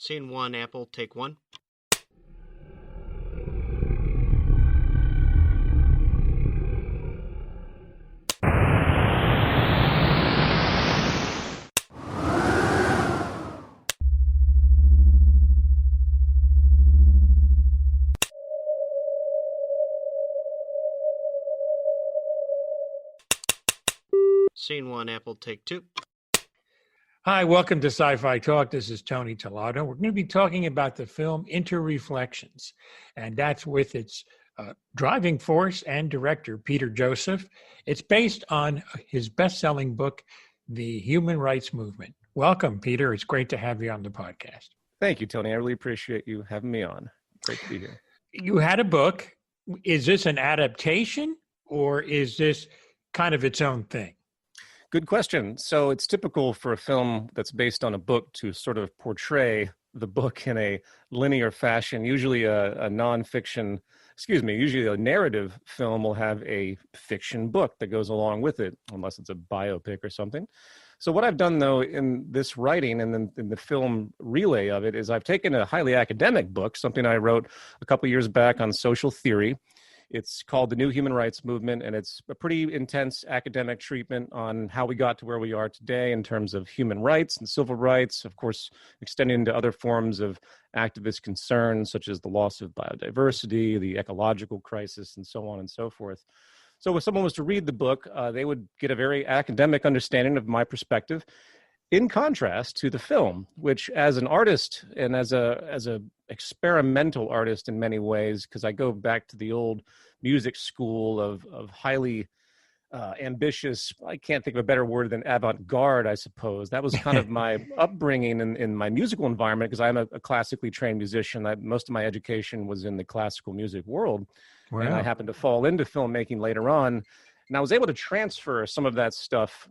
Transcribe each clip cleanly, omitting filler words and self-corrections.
Scene one, Apple, take one. Scene one, Apple, take two. Hi, welcome to Sci-Fi Talk. This is Tony Tellado. We're going to be talking about the film InterReflections, and that's with its driving force and director, Peter Joseph. It's based on his best-selling book, The Human Rights Movement. Welcome, Peter. It's great to have you on the podcast. Thank you, Tony. I really appreciate you having me on. Great to be here. You had a book. Is this an adaptation, or is this kind of its own thing? Good question. So it's typical for a film that's based on a book to sort of portray the book in a linear fashion. Usually a nonfiction, usually a narrative film will have a fiction book that goes along with it, unless it's a biopic or something. So what I've done, though, in this writing and then in the film relay of it is I've taken a highly academic book, something I wrote a couple years back on social theory. It's called The New Human Rights Movement, and it's a pretty intense academic treatment on how we got to where we are today in terms of human rights and civil rights, of course, extending into other forms of activist concerns, such as the loss of biodiversity, the ecological crisis, and so on and so forth. So if someone was to read the book, they would get a very academic understanding of my perspective, in contrast to the film, which as an artist and as a experimental artist in many ways, because I go back to the old music school of highly ambitious, I can't think of a better word than avant-garde, I suppose. That was kind of my upbringing in my musical environment, because I'm a classically trained musician. Most of my education was in the classical music world. Wow. And I happened to fall into filmmaking later on. And I was able to transfer some of that stuff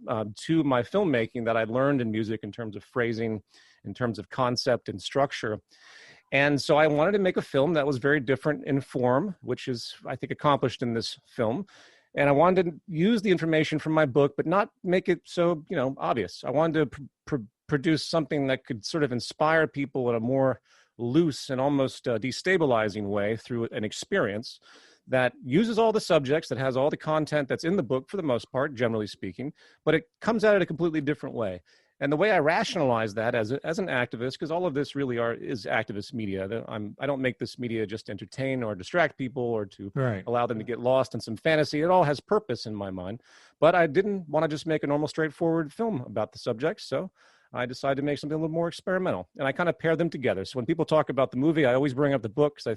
to my filmmaking that I learned in music in terms of phrasing, in terms of concept and structure. And so I wanted to make a film that was very different in form, which is, I think, accomplished in this film. And I wanted to use the information from my book, but not make it so, obvious. I wanted to produce something that could sort of inspire people in a more loose and almost destabilizing way through an experience that uses all the subjects, that has all the content that's in the book for the most part, generally speaking, but it comes out in a completely different way. And the way I rationalize that as an activist, because all of this really is activist media. I don't make this media just to entertain or distract people or to allow them to get lost in some fantasy. It all has purpose in my mind. But I didn't want to just make a normal, straightforward film about the subject. So I decided to make something a little more experimental, and I kind of pair them together. So when people talk about the movie, I always bring up the book because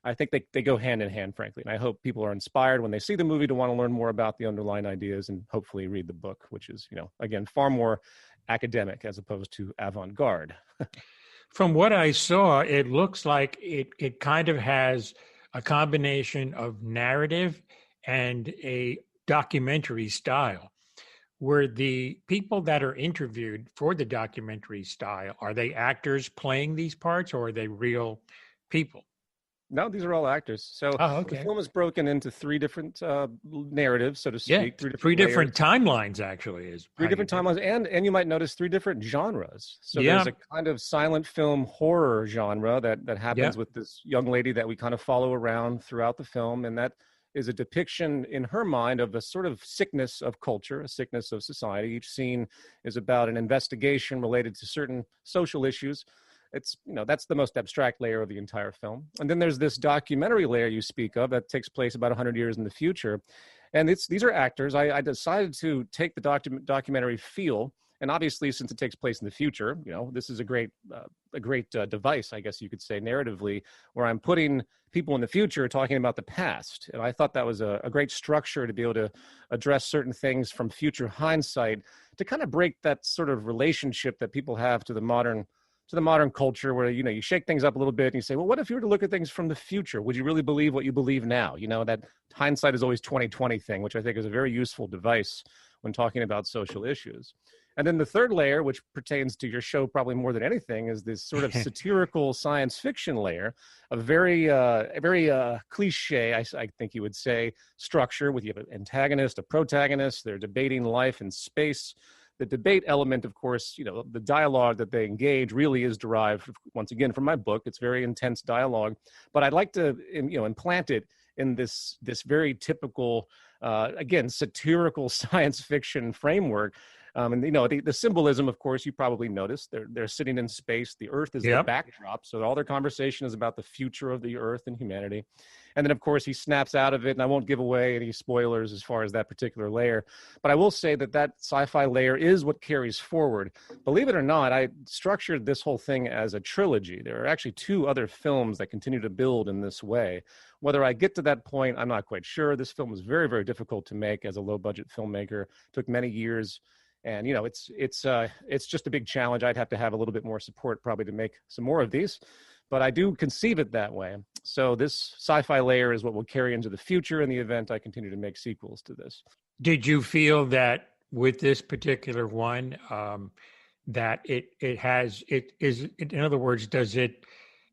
I think they go hand in hand, frankly. And I hope people are inspired when they see the movie to want to learn more about the underlying ideas and hopefully read the book, which is, again, far more academic as opposed to avant-garde. From what I saw, it looks like it kind of has a combination of narrative and a documentary style. Were the people that are interviewed for the documentary style, are they actors playing these parts, or are they real people? No, these are all actors. So the film is broken into three different narratives, so to speak. Yeah, three different timelines, actually. Three different timelines, and you might notice three different genres. So there's a kind of silent film horror genre that happens with this young lady that we kind of follow around throughout the film, and that is a depiction in her mind of a sort of sickness of culture, a sickness of society. Each scene is about an investigation related to certain social issues. It's, that's the most abstract layer of the entire film. And then there's this documentary layer you speak of that takes place about 100 years in the future. And these are actors. I decided to take the documentary feel, and obviously, since it takes place in the future, this is a great device, I guess you could say, narratively, where I'm putting people in the future talking about the past. And I thought that was a great structure to be able to address certain things from future hindsight, to kind of break that sort of relationship that people have to the modern culture, where you shake things up a little bit and you say, well, what if you were to look at things from the future? Would you really believe what you believe now? That hindsight is always 20/20 thing, which I think is a very useful device when talking about social issues. And then the third layer, which pertains to your show probably more than anything, is this sort of satirical science fiction layer, a very cliche, I think you would say, structure with you have an antagonist, a protagonist. They're debating life in space. The debate element, of course, the dialogue that they engage really is derived, once again, from my book. It's very intense dialogue, but I'd like to, implant it in this very typical, again, satirical science fiction framework. And the symbolism, of course, you probably noticed. They're sitting in space. The Earth is the backdrop, so all their conversation is about the future of the Earth and humanity. And then, of course, he snaps out of it, and I won't give away any spoilers as far as that particular layer. But I will say that sci-fi layer is what carries forward. Believe it or not, I structured this whole thing as a trilogy. There are actually 2 other films that continue to build in this way. Whether I get to that point, I'm not quite sure. This film was very, very difficult to make as a low-budget filmmaker. It took many years. And, it's just a big challenge. I'd have to have a little bit more support probably to make some more of these. But I do conceive it that way. So this sci-fi layer is what will carry into the future in the event I continue to make sequels to this. Did you feel that with this particular one, that it is, in other words, does it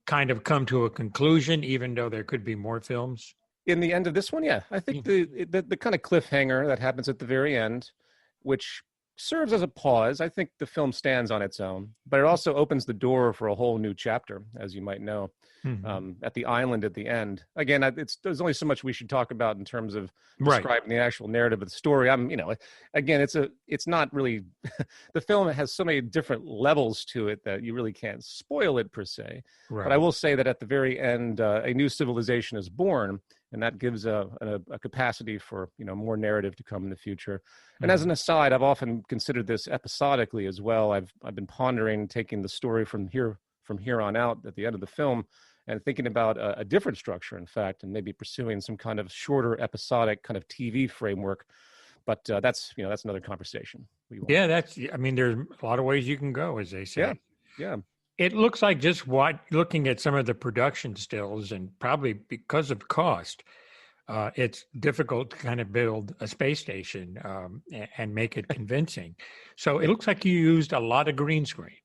kind of come to a conclusion, even though there could be more films? In the end of this one, yeah. I think the kind of cliffhanger that happens at the very end, which serves as a pause. I think the film stands on its own, but it also opens the door for a whole new chapter, as you might know, at the island at the end. Again, there's only so much we should talk about in terms of describing the actual narrative of the story. Again, it's not really, the film has so many different levels to it that you really can't spoil it per se. Right. But I will say that at the very end, a new civilization is born, and that gives a capacity for more narrative to come in the future. And as an aside, I've often considered this episodically as well. I've been pondering taking the story from here on out at the end of the film, and thinking about a different structure, in fact, and maybe pursuing some kind of shorter episodic kind of TV framework. But that's another conversation. Yeah, there's a lot of ways you can go, as they say. Yeah. It looks like just looking at some of the production stills, and probably because of cost, it's difficult to kind of build a space station and make it convincing. So it looks like you used a lot of green screen.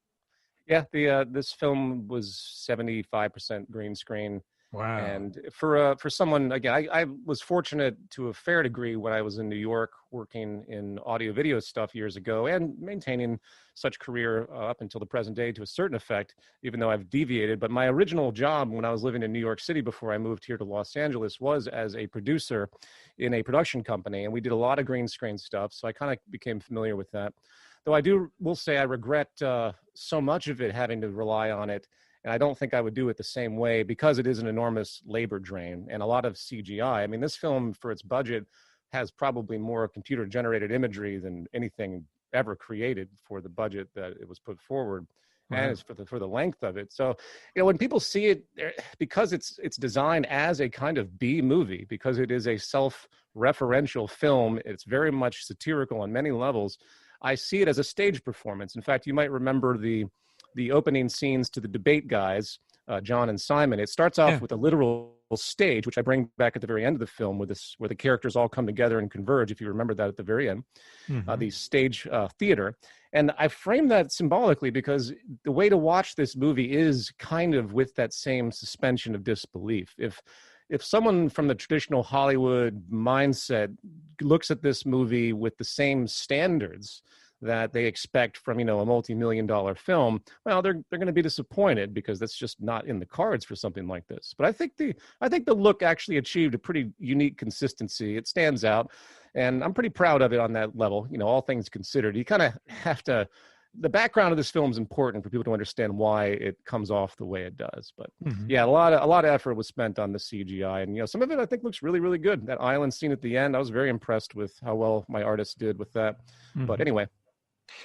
Yeah, this film was 75% green screen. Wow. And for someone, again, I was fortunate to a fair degree when I was in New York working in audio video stuff years ago, and maintaining such career up until the present day to a certain effect, even though I've deviated. But my original job when I was living in New York City before I moved here to Los Angeles was as a producer in a production company, and we did a lot of green screen stuff. So I kind of became familiar with that. Though will say I regret so much of it having to rely on it. And I don't think I would do it the same way, because it is an enormous labor drain and a lot of CGI. I mean, this film, for its budget, has probably more computer-generated imagery than anything ever created for the budget that it was put forward, and it's for the length of it. So, when people see it, because it's designed as a kind of B movie, because it is a self-referential film, it's very much satirical on many levels. I see it as a stage performance. In fact, you might remember the opening scenes to the debate guys, John and Simon. It starts off with a literal stage, which I bring back at the very end of the film, where the characters all come together and converge, if you remember that at the very end, the stage theater. And I frame that symbolically because the way to watch this movie is kind of with that same suspension of disbelief. If someone from the traditional Hollywood mindset looks at this movie with the same standards that they expect from, a multi-million-dollar film, well, they're going to be disappointed, because that's just not in the cards for something like this. But I think the look actually achieved a pretty unique consistency. It stands out, and I'm pretty proud of it on that level. All things considered, you kind of have to. The background of this film is important for people to understand why it comes off the way it does. But yeah, a lot of effort was spent on the CGI, and some of it I think looks really, really good. That island scene at the end, I was very impressed with how well my artist did with that. But anyway.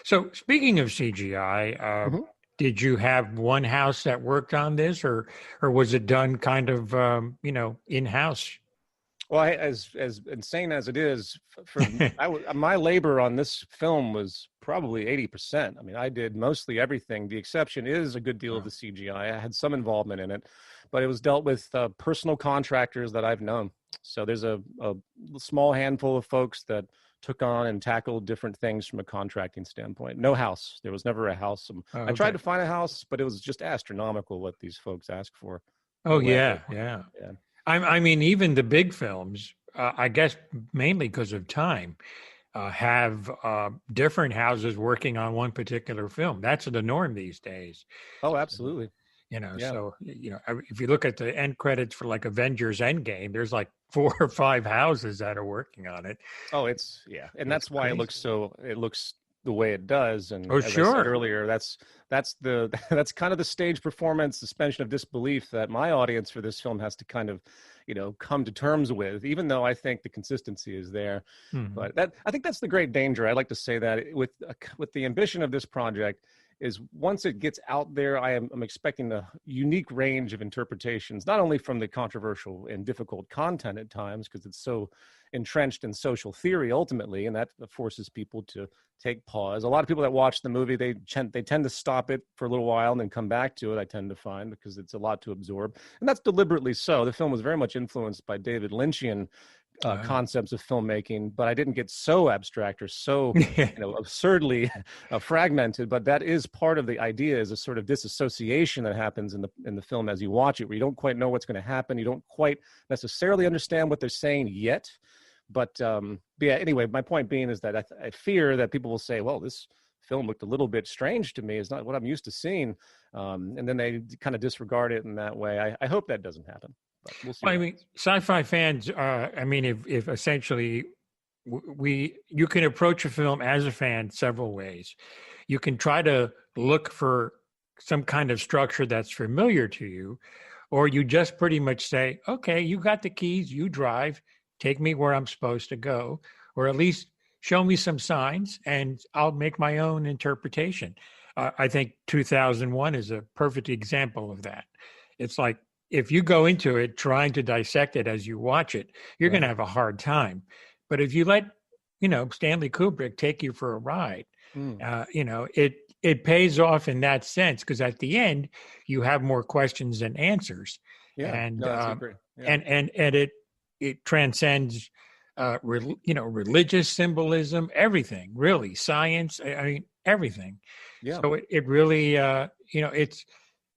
So speaking of CGI, did you have one house that worked on this, or was it done kind of in-house? Well, as insane as it is, my labor on this film was probably 80%. I mean, I did mostly everything. The exception is a good deal of the CGI. I had some involvement in it, but it was dealt with personal contractors that I've known. So there's a small handful of folks that took on and tackled different things from a contracting standpoint. No house. There was never a house. I tried to find a house, but it was just astronomical what these folks asked for. Oh, yeah. I mean, even the big films, I guess mainly because of time, have different houses working on one particular film. That's the norm these days. Oh, absolutely. Yeah. So if you look at the end credits for like Avengers Endgame, there's like 4 or 5 houses that are working on it. Oh, yeah, and It's that's why crazy. it looks the way it does. And Oh, as I said sure. earlier, that's the that's kind of the stage performance, suspension of disbelief that my audience for this film has to kind of, come to terms with. Even though I think the consistency is there, Mhm. but I think that's the great danger. I like to say that with the ambition of this project is once it gets out there, I'm expecting a unique range of interpretations, not only from the controversial and difficult content at times, because it's so entrenched in social theory ultimately, and that forces people to take pause. A lot of people that watch the movie, they tend to stop it for a little while and then come back to it, I tend to find, because it's a lot to absorb. And that's deliberately so. The film was very much influenced by David Lynchian Uh, concepts of filmmaking, but I didn't get so abstract or so absurdly fragmented. But that is part of the idea, is a sort of disassociation that happens in the film as you watch it, where you don't quite know what's going to happen, you don't quite necessarily understand what they're saying yet. But yeah, anyway, my point being is that I fear that people will say, well, this film looked a little bit strange to me, it's not what I'm used to seeing, and then they kind of disregard it in that way. I hope that doesn't happen, but we'll see. Well, I mean, sci-fi fans. I mean, if essentially you can approach a film as a fan several ways. You can try to look for some kind of structure that's familiar to you, or you just pretty much say, "Okay, you got the keys, you drive, take me where I'm supposed to go," or at least show me some signs, and I'll make my own interpretation. I think 2001 is a perfect example of that. It's like if you go into it trying to dissect it as you watch it, you're going to Right. have a hard time. But if you let, Stanley Kubrick take you for a ride, Mm. it pays off in that sense, because at the end you have more questions than answers, Yeah, and no, that's agree. Yeah, and it transcends, religious symbolism, everything, really, science. I mean, everything. yeah, So it really, it's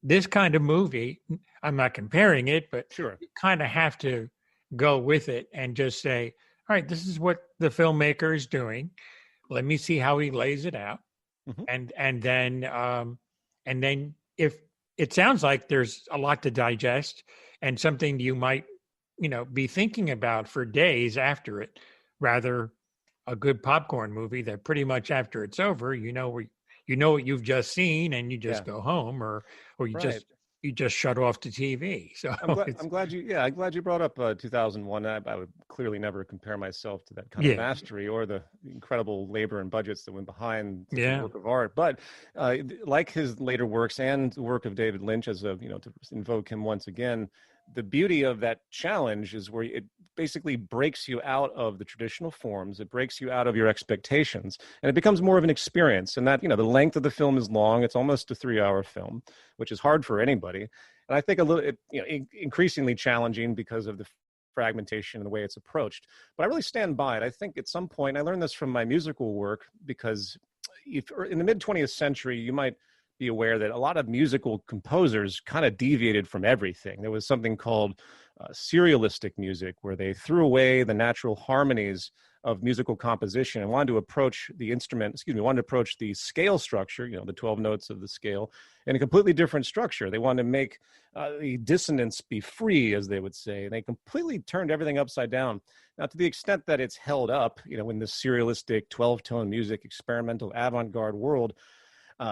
this kind of movie. I'm not comparing it, but sure. you kind of have to go with it and just say, all right, this is what the filmmaker is doing. Let me see how he lays it out, Hmm. and then if it sounds like there's a lot to digest and something you might, be thinking about for days after it, rather a good popcorn movie that pretty much after it's over, you know what you've just seen, and you just Yeah, go home, or right. you just shut off the TV. So I'm glad you. Yeah, I'm glad you brought up 2001. I would clearly never compare myself to that kind of yeah, mastery or the incredible labor and budgets that went behind such a yeah, work of art. But like his later works and the work of David Lynch, as a to invoke him once again, the beauty of that challenge is where it basically breaks you out of the traditional forms. It breaks you out of your expectations, and it becomes more of an experience. And that the length of the film is long. It's almost a 3-hour film, which is hard for anybody. And I think a little, increasingly challenging because of the fragmentation and the way it's approached. But I really stand by it. I think at some point, I learned this from my musical work, because if in the mid 20th century, you might be aware that a lot of musical composers kind of deviated from everything. There was something called serialistic music, where they threw away the natural harmonies of musical composition and wanted to approach wanted to approach the scale structure, the 12 notes of the scale, in a completely different structure. They wanted to make the dissonance be free, as they would say. And they completely turned everything upside down. Now, to the extent that it's held up, in this serialistic 12-tone music, experimental avant-garde world,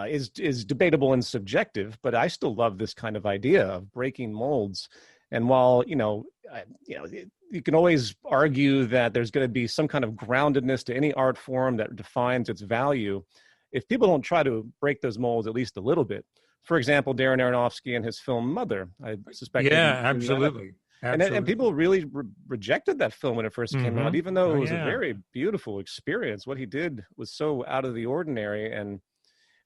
is debatable and subjective, but I still love this kind of idea of breaking molds. And while you can always argue that there's going to be some kind of groundedness to any art form that defines its value, if people don't try to break those molds at least a little bit. For example, Darren Aronofsky and his film Mother. I suspect maybe yeah, you've seen that. absolutely, And absolutely. people really rejected that film when it first came out, even though Oh it was a yeah. very beautiful experience. What he did was so out of the ordinary,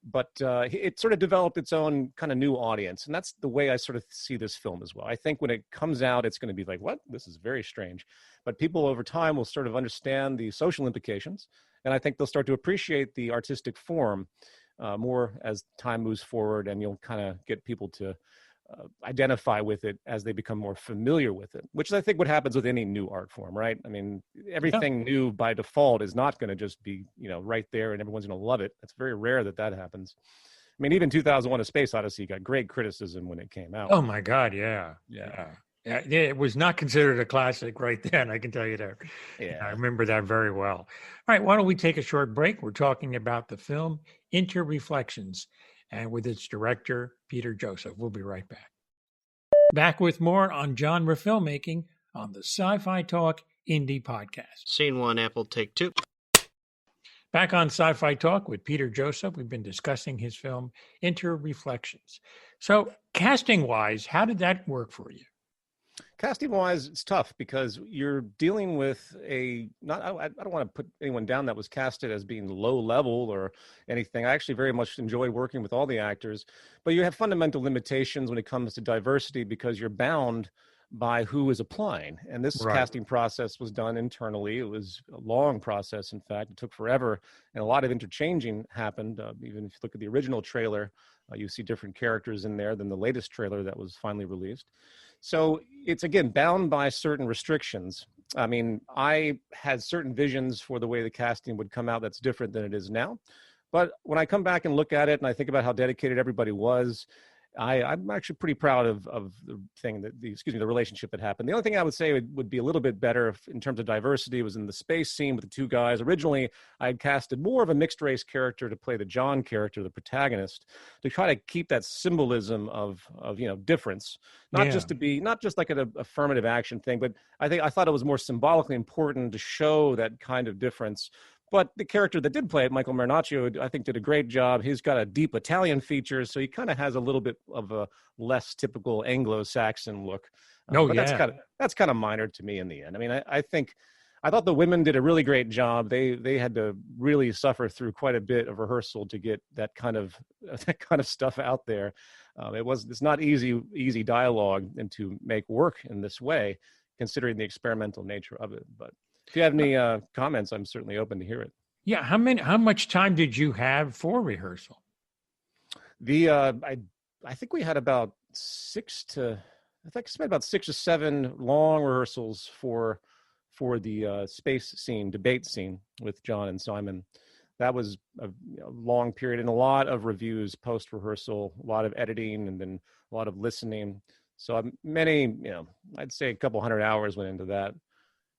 but it sort of developed its own kind of new audience. And that's the way I sort of see this film as well. I think when it comes out, it's going to be like, what? This is very strange. But people over time will sort of understand the social implications. And I think they'll start to appreciate the artistic form more as time moves forward. And you'll kind of get people to identify with it as they become more familiar with it, which is, I think, what happens with any new art form, right? I mean, everything new by default is not going to just be, right there and everyone's going to love it. It's very rare that happens. I mean, even 2001: A Space Odyssey got great criticism when it came out. Oh my God, yeah. It was not considered a classic right then, I can tell you that. Yeah. I remember that very well. All right, why don't we take a short break? We're talking about the film InterReflections and with its director, Peter Joseph. We'll be right back. Back with more on genre filmmaking on the Sci-Fi Talk Indie Podcast. Scene one, Apple, take two. Back on Sci-Fi Talk with Peter Joseph, we've been discussing his film InterReflections. So, casting-wise, how did that work for you? Casting wise, it's tough because you're dealing with I don't want to put anyone down that was casted as being low level or anything. I actually very much enjoy working with all the actors, but you have fundamental limitations when it comes to diversity because you're bound by who is applying. And this casting process was done internally. It was a long process. In fact, it took forever and a lot of interchanging happened. Even if you look at the original trailer, you see different characters in there than the latest trailer that was finally released. So it's, again, bound by certain restrictions. I mean, I had certain visions for the way the casting would come out that's different than it is now. But when I come back and look at it and I think about how dedicated everybody was, I'm actually pretty proud of the thing the relationship that happened. The only thing I would say would be a little bit better in terms of diversity was in the space scene with the two guys. Originally, I had casted more of a mixed race character to play the John character, the protagonist, to try to keep that symbolism of difference, not just like an affirmative action thing, but I thought it was more symbolically important to show that kind of difference. But the character that did play it, Michael Marinaccio, I think did a great job. He's got a deep Italian feature, so he kind of has a little bit of a less typical Anglo-Saxon look. But that's kind of minor to me in the end. I mean, I thought the women did a really great job. They had to really suffer through quite a bit of rehearsal to get that kind of stuff out there. It's not easy dialogue and to make work in this way, considering the experimental nature of it. But if you have any comments, I'm certainly open to hear it. Yeah, how much time did you have for rehearsal? I think we had about spent about 6 or 7 long rehearsals for the space scene, debate scene with John and Simon. That was a long period and a lot of reviews post rehearsal, a lot of editing, and then a lot of listening. So I'd say a couple 100 hours went into that.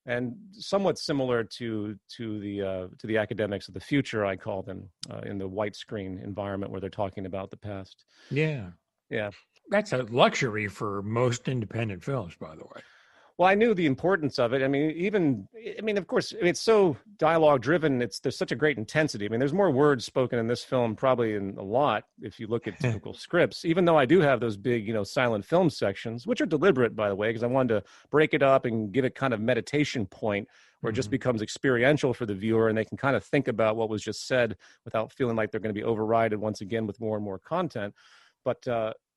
And somewhat similar to the academics of the future, I call them, in the white screen environment where they're talking about the past. Yeah. That's a luxury for most independent films, by the way. Well, I knew the importance of it. I mean, of course, it's so dialogue driven. There's such a great intensity. I mean, there's more words spoken in this film probably in a lot if you look at typical scripts, even though I do have those big, silent film sections, which are deliberate, by the way, because I wanted to break it up and give it kind of meditation point where it just becomes experiential for the viewer and they can kind of think about what was just said without feeling like they're going to be overridden once again with more and more content. But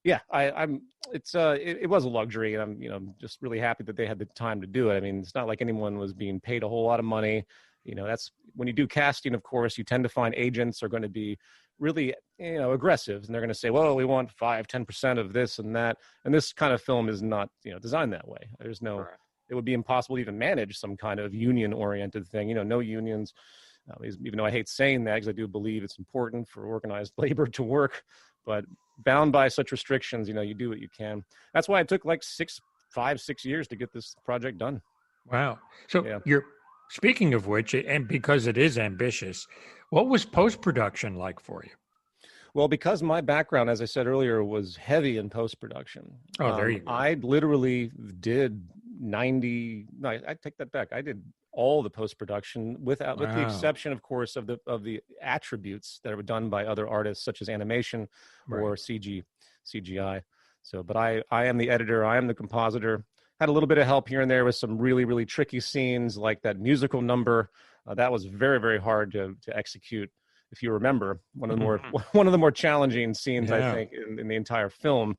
yeah, it was a luxury, and I'm just really happy that they had the time to do it. I mean, it's not like anyone was being paid a whole lot of money. That's when you do casting, of course, you tend to find agents are going to be really, aggressive, and they're going to say, well, we want 5-10% of this and that. And this kind of film is not, designed that way. There's no, it would be impossible to even manage some kind of union oriented thing, no unions, even though I hate saying that because I do believe it's important for organized labor to work. But bound by such restrictions, you do what you can. That's why it took like 5-6 years to get this project done. Wow. So you're speaking of which, and because it is ambitious, what was post-production like for you? Well, because my background, as I said earlier, was heavy in post-production. Oh, there you go. I literally did I take that back. I did all the post-production with the exception, of course, of the attributes that were done by other artists, such as animation or CGI. So, but I am the editor. I am the compositor. Had a little bit of help here and there with some really, really tricky scenes like that musical number. That was very, very hard to execute. If you remember, one of the more challenging scenes, I think, in the entire film.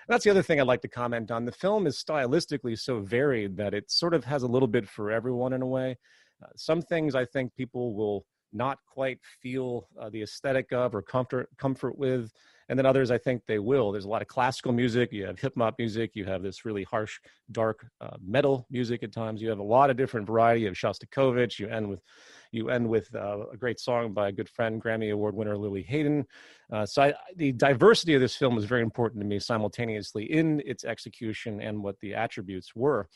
That's the other thing I'd like to comment on. The film is stylistically so varied that it sort of has a little bit for everyone in a way. Some things I think people will not quite feel the aesthetic of or comfort with. And then others, I think they will. There's a lot of classical music. You have hip hop music. You have this really harsh, dark metal music at times. You have a lot of different variety. You have Shostakovich. You end with a great song by a good friend, Grammy Award winner Lily Hayden. The diversity of this film was very important to me simultaneously in its execution and what the attributes were.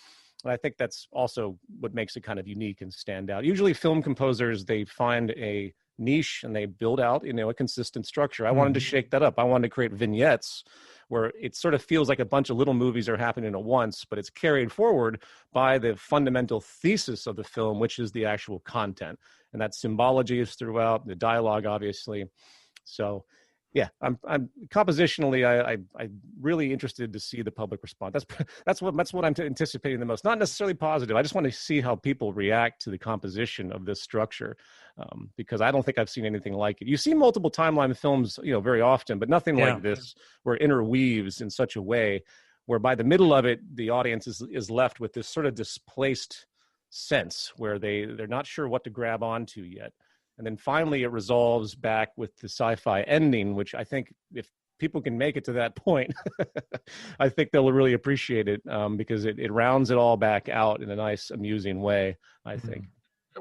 And I think that's also what makes it kind of unique and stand out. Usually film composers, they find a niche and they build out, a consistent structure. I wanted to shake that up. I wanted to create vignettes where it sort of feels like a bunch of little movies are happening at once, but it's carried forward by the fundamental thesis of the film, which is the actual content. And that symbology is throughout, the dialogue, obviously. So yeah, I'm compositionally, I'm really interested to see the public response. That's what I'm anticipating the most. Not necessarily positive. I just want to see how people react to the composition of this structure, because I don't think I've seen anything like it. You see multiple timeline films, very often, but nothing like this, where it interweaves in such a way where by the middle of it, the audience is left with this sort of displaced sense where they're not sure what to grab onto yet. And then finally, it resolves back with the sci-fi ending, which I think if people can make it to that point, I think they'll really appreciate it, because it rounds it all back out in a nice, amusing way, I think.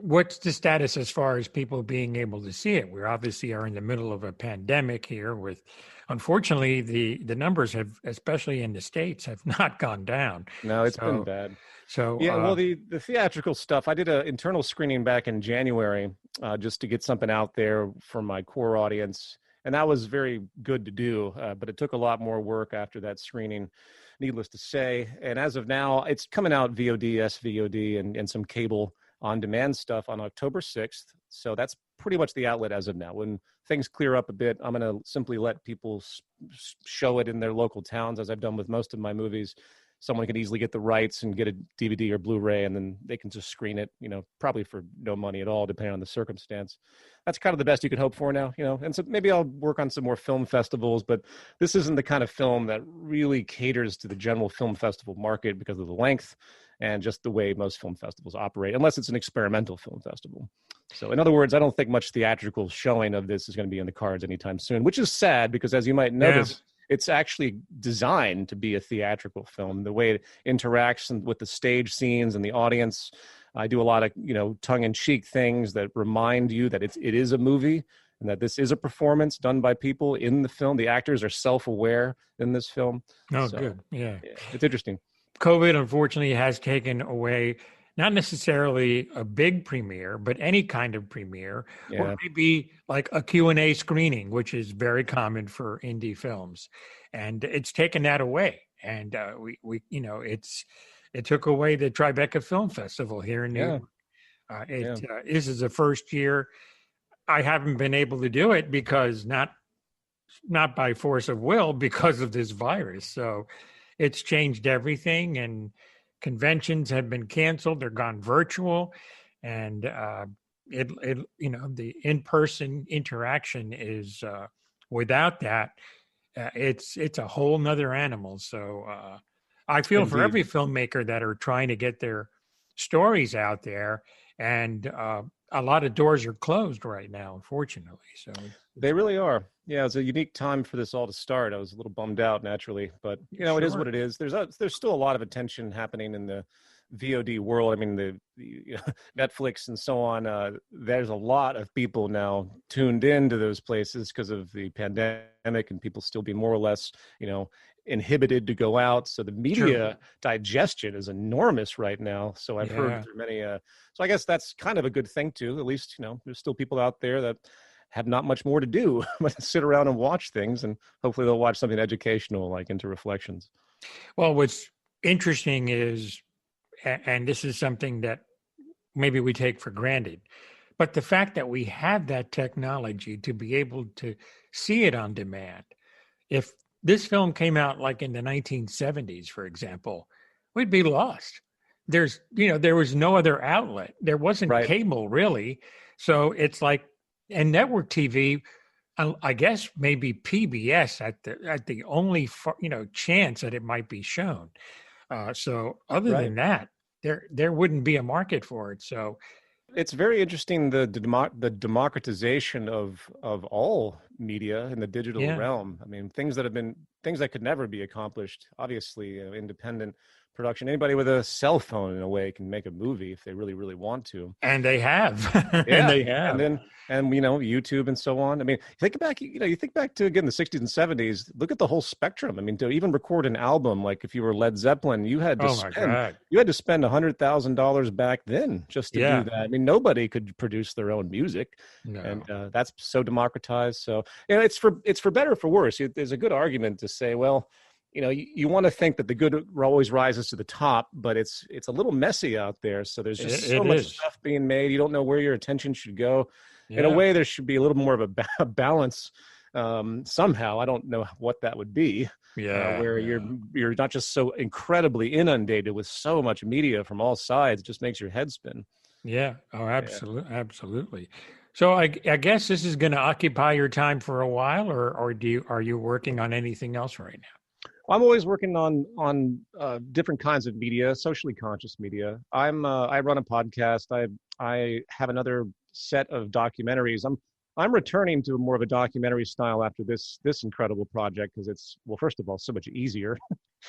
What's the status as far as people being able to see it? We obviously are in the middle of a pandemic here with, unfortunately, the numbers have, especially in the States, have not gone down. No, it's been bad. So yeah, well, the theatrical stuff, I did an internal screening back in January just to get something out there for my core audience. And that was very good to do, but it took a lot more work after that screening, needless to say. And as of now, it's coming out VOD, SVOD, and some cable on-demand stuff on October 6th. So that's pretty much the outlet as of now. When things clear up a bit, I'm going to simply let people show it in their local towns, as I've done with most of my movies. Someone can easily get the rights and get a DVD or Blu-ray, and then they can just screen it, probably for no money at all, depending on the circumstance. That's kind of the best you could hope for now, and so maybe I'll work on some more film festivals, but this isn't the kind of film that really caters to the general film festival market because of the length and just the way most film festivals operate, unless it's an experimental film festival. So in other words, I don't think much theatrical showing of this is going to be in the cards anytime soon, which is sad because, as you might notice, it's actually designed to be a theatrical film. The way it interacts with the stage scenes and the audience. I do a lot of, tongue-in-cheek things that remind you that it is a movie and that this is a performance done by people in the film. The actors are self-aware in this film. Oh, so, good. Yeah. It's interesting. COVID, unfortunately, has taken away not necessarily a big premiere, but any kind of premiere, or maybe like a Q&A screening, which is very common for indie films. And it's taken that away. And it took away the Tribeca Film Festival here in New York. This is the first year I haven't been able to do it because not by force of will, because of this virus. So it's changed everything, and conventions have been canceled. They're gone virtual, and the in-person interaction is without that, it's a whole nother animal. So I feel for every filmmaker that are trying to get their stories out there, and a lot of doors are closed right now, unfortunately. So they really are. Yeah, it's a unique time for this all to start. I was a little bummed out, naturally, but It is what it is. There's still a lot of attention happening in the VOD world. I mean, the Netflix and so on. There's a lot of people now tuned into those places because of the pandemic, and people still being more or less, inhibited to go out. So the media digestion is enormous right now. So I've heard through many. So I guess that's kind of a good thing too. At least there's still people out there that have not much more to do but sit around and watch things, and hopefully they'll watch something educational like InterReflections. Well, what's interesting is, and this is something that maybe we take for granted, but the fact that we have that technology to be able to see it on demand. If this film came out like in the 1970s, for example, we'd be lost. There was no other outlet. There wasn't cable really. So it's like, and network TV, I guess maybe PBS at the only chance that it might be shown. So other than that, there wouldn't be a market for it. So it's very interesting, the democratization of all media in the digital Yeah. realm. I mean, things that could never be accomplished. Obviously, independent production. Anybody with a cell phone, in a way, can make a movie if they really, really want to. And they have. And Yeah, they and have. then YouTube and so on. I mean, you think back to again the 60s and 70s. Look at the whole spectrum. I mean, to even record an album, like if you were Led Zeppelin, Oh my God. you had to spend $100,000 back then just to do Yeah. that. I mean, nobody could produce their own music, and No. that's so democratized. So it's for better or for worse. There's a good argument to say, well, you want to think that the good always rises to the top, but it's a little messy out there. So there's just so It much is. stuff being made. You don't know where your attention should go. In a Yeah. way, there should be a little more of a balance somehow. I don't know what that would be, Yeah. where Yeah. you're not just so incredibly inundated with so much media from all sides. It just makes your head spin. Yeah. Oh, Yeah. absolutely. Absolutely. So I guess this is going to occupy your time for a while, or are you working on anything else right now? I'm always working on different kinds of media, socially conscious media. I run a podcast. I have another set of documentaries. I'm returning to more of a documentary style after this incredible project, because it's, well, first of all, so much easier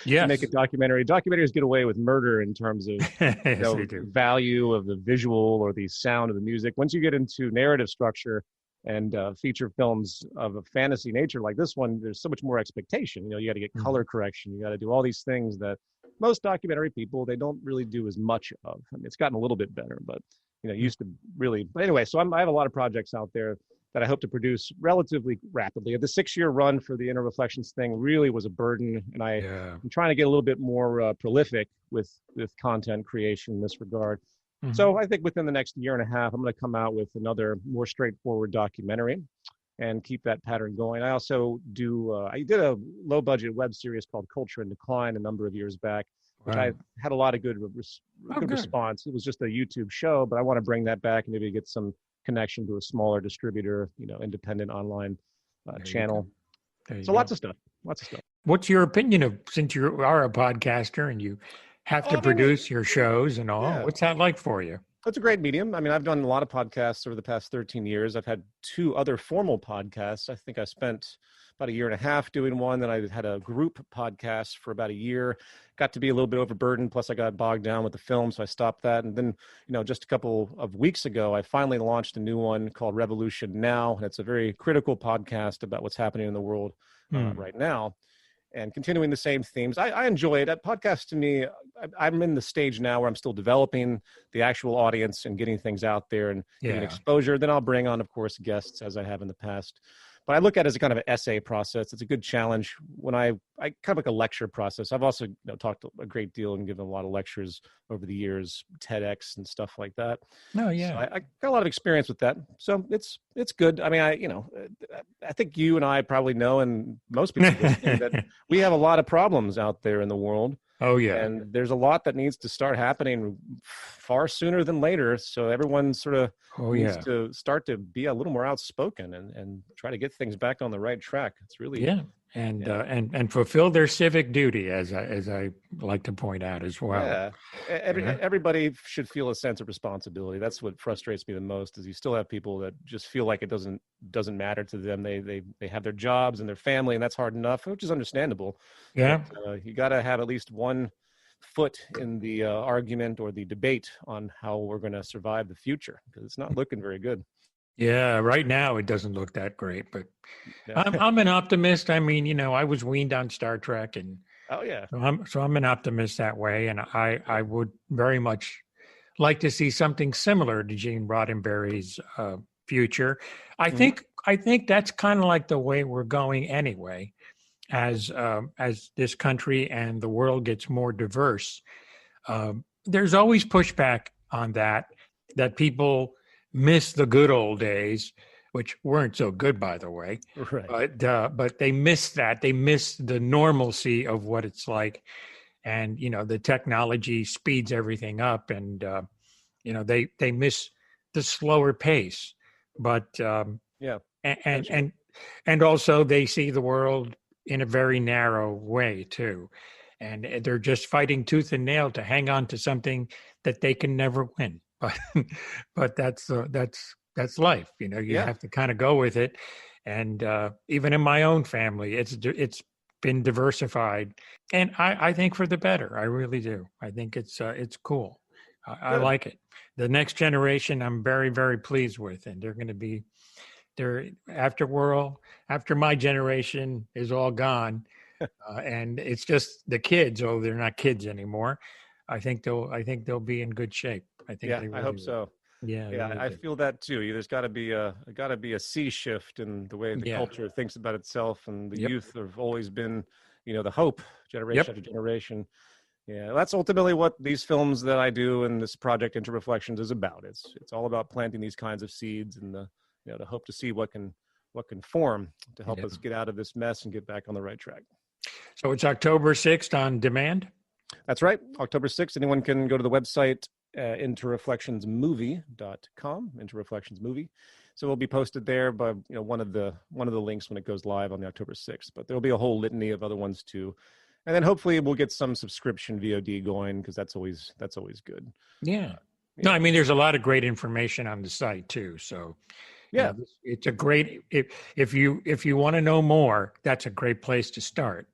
to make a Yes. documentary. Documentaries get away with murder in terms of Yes, they do. value of the visual or the sound of the music. Once you get into narrative structure and feature films of a fantasy nature like this one, there's so much more expectation. You got to get color correction. You got to do all these things that most documentary people, they don't really do as much of. I mean, it's gotten a little bit better, but used to really. But anyway, so I have a lot of projects out there that I hope to produce relatively rapidly. The 6-year run for the InterReflections thing really was a burden, and Yeah. I'm trying to get a little bit more prolific with content creation in this regard. Mhm. So I think within the next year and a half, I'm going to come out with another more straightforward documentary and keep that pattern going. I also I did a low budget web series called Culture in Decline a number of years back, which I Right. had a lot of good good. response. It was just a YouTube show, but I want to bring that back and maybe get some connection to a smaller distributor, independent online There you channel. go. There you So go. lots of stuff. What's your opinion of, since you are a podcaster and you have to I mean, produce your shows and all, yeah. what's that like for you? It's a great medium. I mean, I've done a lot of podcasts over the past 13 years. I've had 2 other formal podcasts. I think I spent about a year and a half doing one. Then I had a group podcast for about a year. Got to be a little bit overburdened. Plus, I got bogged down with the film, so I stopped that. And then, just a couple of weeks ago, I finally launched a new one called Revolution Now. And it's a very critical podcast about what's happening in the world right now, and continuing the same themes. I enjoy it. That podcast, to me, I'm in the stage now where I'm still developing the actual audience and getting things out there and getting Yeah. exposure. Then I'll bring on, of course, guests, as I have in the past. But I look at it as a kind of an essay process. It's a good challenge when I kind of like a lecture process. I've also talked a great deal and given a lot of lectures over the years, TEDx and stuff like that. No, So yeah. I got a lot of experience with that. So it's good. I mean, I think you and I probably know, and most people listening, that we have a lot of problems out there in the world. Oh, yeah. And there's a lot that needs to start happening far sooner than later. So everyone sort of needs to start to be a little more outspoken and try to get things back on the right track. It's really and fulfill their civic duty, as I like to point out as well. Yeah. Everybody should feel a sense of responsibility. That's what frustrates me the most, is you still have people that just feel like it doesn't matter to them. They have their jobs and their family, and that's hard enough, which is understandable. Yeah. But, you got to have at least one foot in the argument or the debate on how we're going to survive the future, because it's not looking very good. Yeah, right now it doesn't look that great, but Yeah. I'm an optimist. I mean, I was weaned on Star Trek, and Oh yeah. so I'm an optimist that way, and I would very much like to see something similar to Gene Roddenberry's future. I think that's kind of like the way we're going anyway, as this country and the world gets more diverse. There's always pushback on that people miss the good old days, which weren't so good, by the way. Right. But they miss that. They miss the normalcy of what it's like, and the technology speeds everything up, and they miss the slower pace. But Yeah. and also they see the world in a very narrow way too, and they're just fighting tooth and nail to hang on to something that they can never win. But that's life. You have to kind of go with it. and even in my own family, it's been diversified, and I think for the better. I really do. I think it's cool. I Good. like it. The next generation, I'm very, very pleased with, and they're going to be there after my generation is all gone, and it's just the kids. Oh, they're not kids anymore. I think they'll be in good shape. I think Yeah, they I really hope will. so. Yeah, I Yeah, really I do. feel that too. There's got to be a sea shift in the way the Yeah. culture thinks about itself, and the Yep. youth have always been, the hope generation Yep. after generation. Yeah, that's ultimately what these films that I do and this project InterReflections is about. It's all about planting these kinds of seeds and to hope to see what can form to help Yeah. us get out of this mess and get back on the right track. So it's October 6th on demand. That's right. October 6th. Anyone can go to the website, interreflectionsmovie.com, Interreflections Movie. So it'll be posted there by one of the links when it goes live on the October 6th. But there'll be a whole litany of other ones too. And then hopefully we'll get some subscription VOD going, because that's always good. Yeah. No, Yeah. I mean there's a lot of great information on the site too. So Yeah. it's a great if you want to know more, that's a great place to start.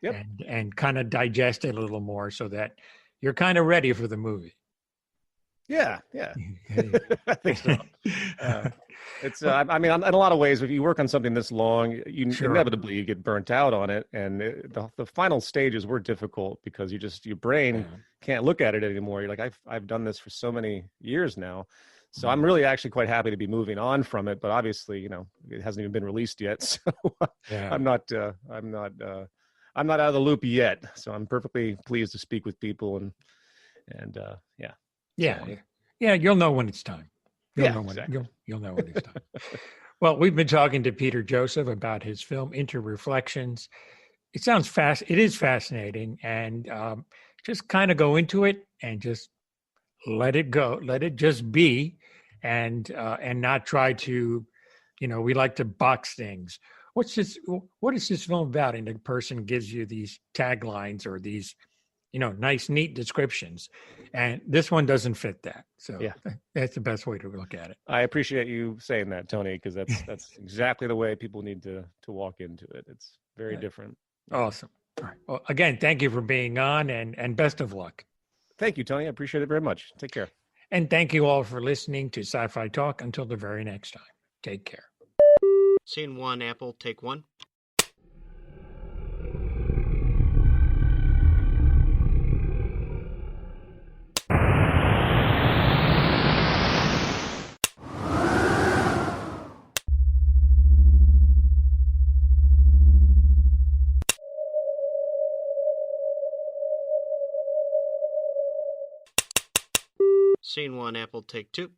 Yep. And kind of digest it a little more so that you're kind of ready for the movie. Yeah. I think so. It's I mean, in a lot of ways, if you work on something this long, Sure. inevitably you get burnt out on it, and the final stages were difficult because your brain can't look at it anymore. You're like, I've done this for so many years now, so I'm really actually quite happy to be moving on from it. But obviously, it hasn't even been released yet, so Yeah. I'm not out of the loop yet. So I'm perfectly pleased to speak with people and yeah. Yeah. So, Yeah. You'll know when it's time. You'll yeah, know when exactly. you'll know when it's time. Well, we've been talking to Peter Joseph about his film InterReflections. It is fascinating, and just kind of go into it and just let it go, let it just be, and not try to, we like to box things. What is this film about? And the person gives you these taglines or these nice, neat descriptions. And this one doesn't fit that. So Yeah. that's the best way to look at it. I appreciate you saying that, Tony, because that's exactly the way people need to walk into it. It's very different. Awesome. All right. Well, again, thank you for being on, and best of luck. Thank you, Tony. I appreciate it very much. Take care. And thank you all for listening to Sci-Fi Talk. Until the very next time. Take care. Scene 1, Apple, take 1. Scene 1, Apple, take 2.